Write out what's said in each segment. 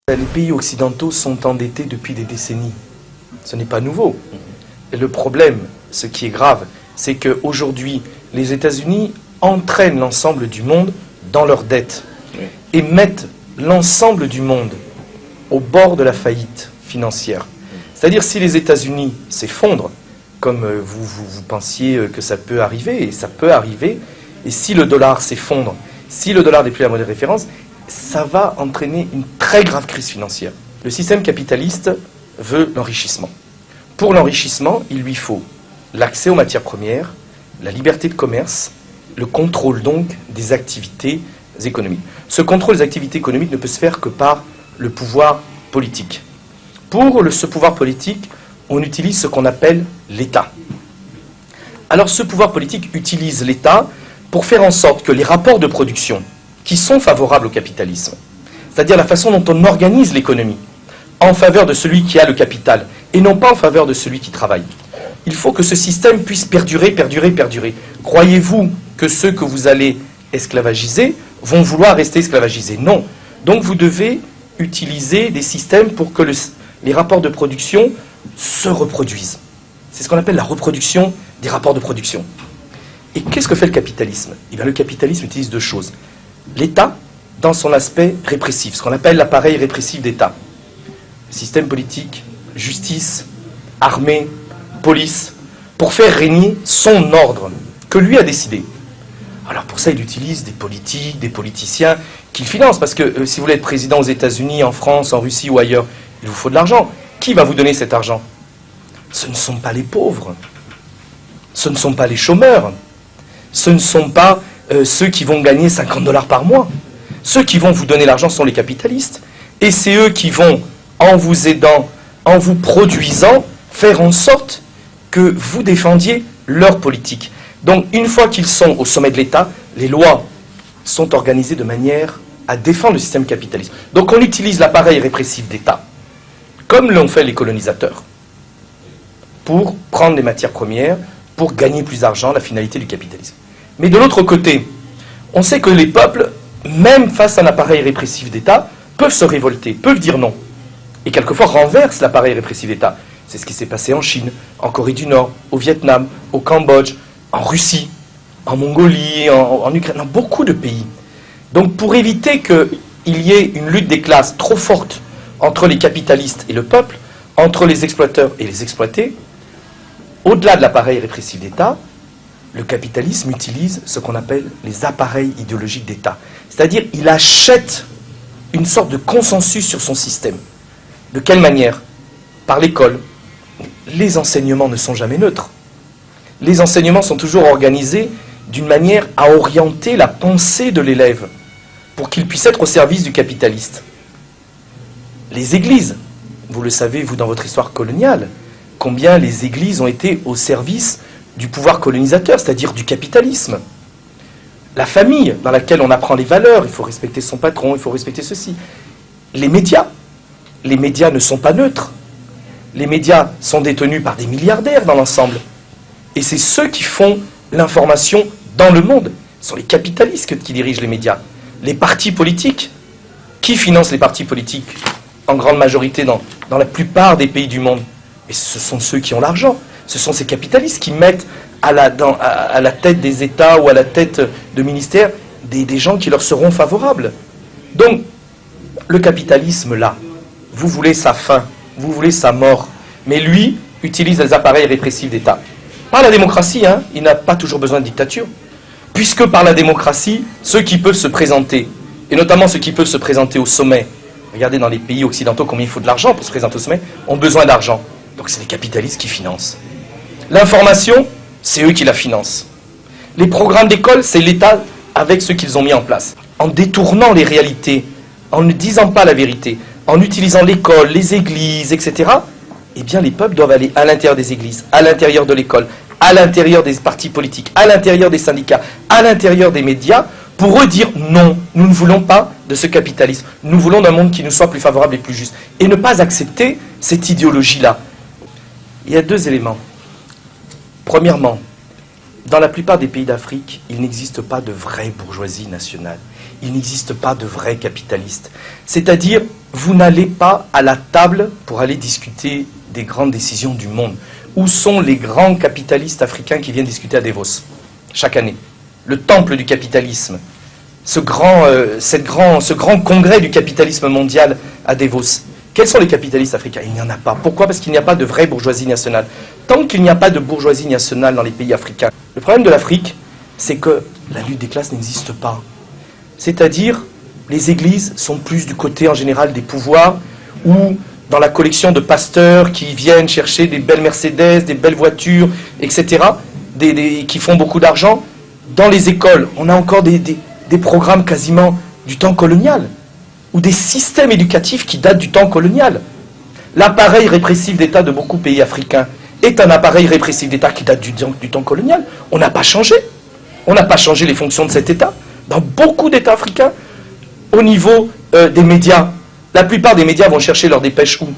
Les pays occidentaux sont endettés depuis des décennies. Ce n'est pas nouveau. Et le problème, ce qui est grave, c'est qu'aujourd'hui, les États-Unis entraînent l'ensemble du monde dans leurs dettes et mettent l'ensemble du monde au bord de la faillite financière. C'est-à-dire, si les États-Unis s'effondrent, comme vous pensiez que ça peut arriver, et ça peut arriver, et si le dollar s'effondre, si le dollar n'est plus la monnaie de référence, ça va entraîner une très grave crise financière. Le système capitaliste veut l'enrichissement. Pour l'enrichissement, il lui faut l'accès aux matières premières, la liberté de commerce, le contrôle donc des activités économiques. Ce contrôle des activités économiques ne peut se faire que par le pouvoir politique. Pour ce pouvoir politique, on utilise ce qu'on appelle l'État. Alors ce pouvoir politique utilise l'État pour faire en sorte que les rapports de production qui sont favorables au capitalisme, c'est-à-dire la façon dont on organise l'économie, en faveur de celui qui a le capital, et non pas en faveur de celui qui travaille. Il faut que ce système puisse perdurer, perdurer, perdurer. Croyez-vous que ceux que vous allez esclavagiser vont vouloir rester esclavagisés? Non. Donc vous devez utiliser des systèmes pour que les rapports de production se reproduisent. C'est ce qu'on appelle la reproduction des rapports de production. Et qu'est-ce que fait le capitalisme? Eh bien, le capitalisme utilise deux choses. L'État, dans son aspect répressif, ce qu'on appelle l'appareil répressif d'État. Système politique, justice, armée, police, pour faire régner son ordre, que lui a décidé. Alors pour ça, il utilise des politiques, des politiciens qu'il finance, parce que si vous voulez être président aux États-Unis, en France, en Russie ou ailleurs, il vous faut de l'argent. Qui va vous donner cet argent? Ce ne sont pas les pauvres, ce ne sont pas les chômeurs, ce ne sont pas ceux qui vont gagner 50 $ par mois. Ceux qui vont vous donner l'argent sont les capitalistes. Et c'est eux qui vont, en vous aidant, en vous produisant, faire en sorte que vous défendiez leur politique. Donc, une fois qu'ils sont au sommet de l'État, les lois sont organisées de manière à défendre le système capitaliste. Donc, on utilise l'appareil répressif d'État, comme l'ont fait les colonisateurs, pour prendre les matières premières, pour gagner plus d'argent, la finalité du capitalisme. Mais de l'autre côté, on sait que les peuples, même face à un appareil répressif d'État, peuvent se révolter, peuvent dire non. Et quelquefois renversent l'appareil répressif d'État. C'est ce qui s'est passé en Chine, en Corée du Nord, au Vietnam, au Cambodge, en Russie, en Mongolie, en Ukraine, dans beaucoup de pays. Donc pour éviter qu'il y ait une lutte des classes trop forte entre les capitalistes et le peuple, entre les exploiteurs et les exploités, au-delà de l'appareil répressif d'État, le capitalisme utilise ce qu'on appelle les appareils idéologiques d'État. C'est-à-dire, il achète une sorte de consensus sur son système. De quelle manière? Par l'école. Les enseignements ne sont jamais neutres. Les enseignements sont toujours organisés d'une manière à orienter la pensée de l'élève pour qu'il puisse être au service du capitaliste. Les églises, vous le savez, vous, dans votre histoire coloniale, combien les églises ont été au service du pouvoir colonisateur, c'est-à-dire du capitalisme. La famille, dans laquelle on apprend les valeurs, il faut respecter son patron, il faut respecter ceci. Les médias ne sont pas neutres. Les médias sont détenus par des milliardaires dans l'ensemble. Et c'est ceux qui font l'information dans le monde. Ce sont les capitalistes qui dirigent les médias. Les partis politiques, qui financent les partis politiques en grande majorité dans la plupart des pays du monde? Et ce sont ceux qui ont l'argent. Ce sont ces capitalistes qui mettent à la tête des États ou à la tête de ministères des gens qui leur seront favorables. Donc, le capitalisme, là, vous voulez sa fin, vous voulez sa mort. Mais lui utilise les appareils répressifs d'État. Par la démocratie, hein, il n'a pas toujours besoin de dictature. Puisque par la démocratie, ceux qui peuvent se présenter, et notamment ceux qui peuvent se présenter au sommet, regardez dans les pays occidentaux combien il faut de l'argent pour se présenter au sommet, ont besoin d'argent. Donc c'est les capitalistes qui financent. L'information, c'est eux qui la financent. Les programmes d'école, c'est l'État avec ceux qu'ils ont mis en place. En détournant les réalités, en ne disant pas la vérité, en utilisant l'école, les églises, etc., eh bien les peuples doivent aller à l'intérieur des églises, à l'intérieur de l'école, à l'intérieur des partis politiques, à l'intérieur des syndicats, à l'intérieur des médias, pour eux dire non, nous ne voulons pas de ce capitalisme. Nous voulons d'un monde qui nous soit plus favorable et plus juste. Et ne pas accepter cette idéologie-là. Il y a deux éléments. Premièrement, dans la plupart des pays d'Afrique, il n'existe pas de vraie bourgeoisie nationale. il n'existe pas de vrais capitalistes. C'est-à-dire, vous n'allez pas à la table pour aller discuter des grandes décisions du monde. Où sont les grands capitalistes africains qui viennent discuter à Davos chaque année? Le temple du capitalisme, ce grand congrès du capitalisme mondial à Davos. Quels sont les capitalistes africains? Il n'y en a pas. Pourquoi? Parce qu'il n'y a pas de vraie bourgeoisie nationale. Tant qu'il n'y a pas de bourgeoisie nationale dans les pays africains, le problème de l'Afrique, c'est que la lutte des classes n'existe pas. C'est-à-dire, les églises sont plus du côté en général des pouvoirs, ou dans la collection de pasteurs qui viennent chercher des belles Mercedes, des belles voitures, etc., qui font beaucoup d'argent. Dans les écoles, on a encore des programmes quasiment du temps colonial, ou des systèmes éducatifs qui datent du temps colonial. L'appareil répressif d'État de beaucoup de pays africains est un appareil répressif d'État qui date du temps colonial. On n'a pas changé. On n'a pas changé les fonctions de cet État. Dans beaucoup d'États africains, au niveau des médias, la plupart des médias vont chercher leurs dépêches où?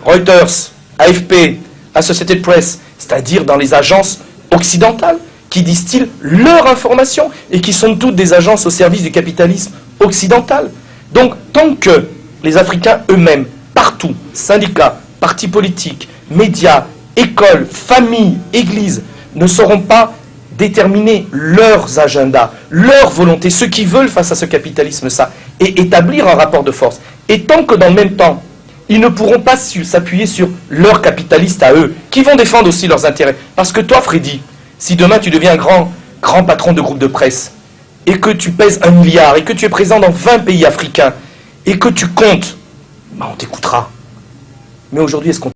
Reuters, AFP, Associated Press, c'est-à-dire dans les agences occidentales qui distillent leur information et qui sont toutes des agences au service du capitalisme occidental. Donc, tant que les Africains eux-mêmes, partout, syndicats, partis politiques, médias, écoles, familles, églises, ne sauront pas déterminer leurs agendas, leurs volontés, ce qu'ils veulent face à ce capitalisme, ça, et établir un rapport de force. Et tant que dans le même temps, ils ne pourront pas s'appuyer sur leurs capitalistes à eux, qui vont défendre aussi leurs intérêts. Parce que toi, Freddy, si demain tu deviens grand patron de groupe de presse, et que tu pèses 1 milliard, et que tu es présent dans 20 pays africains, et que tu comptes, on t'écoutera. Mais aujourd'hui, est-ce qu'on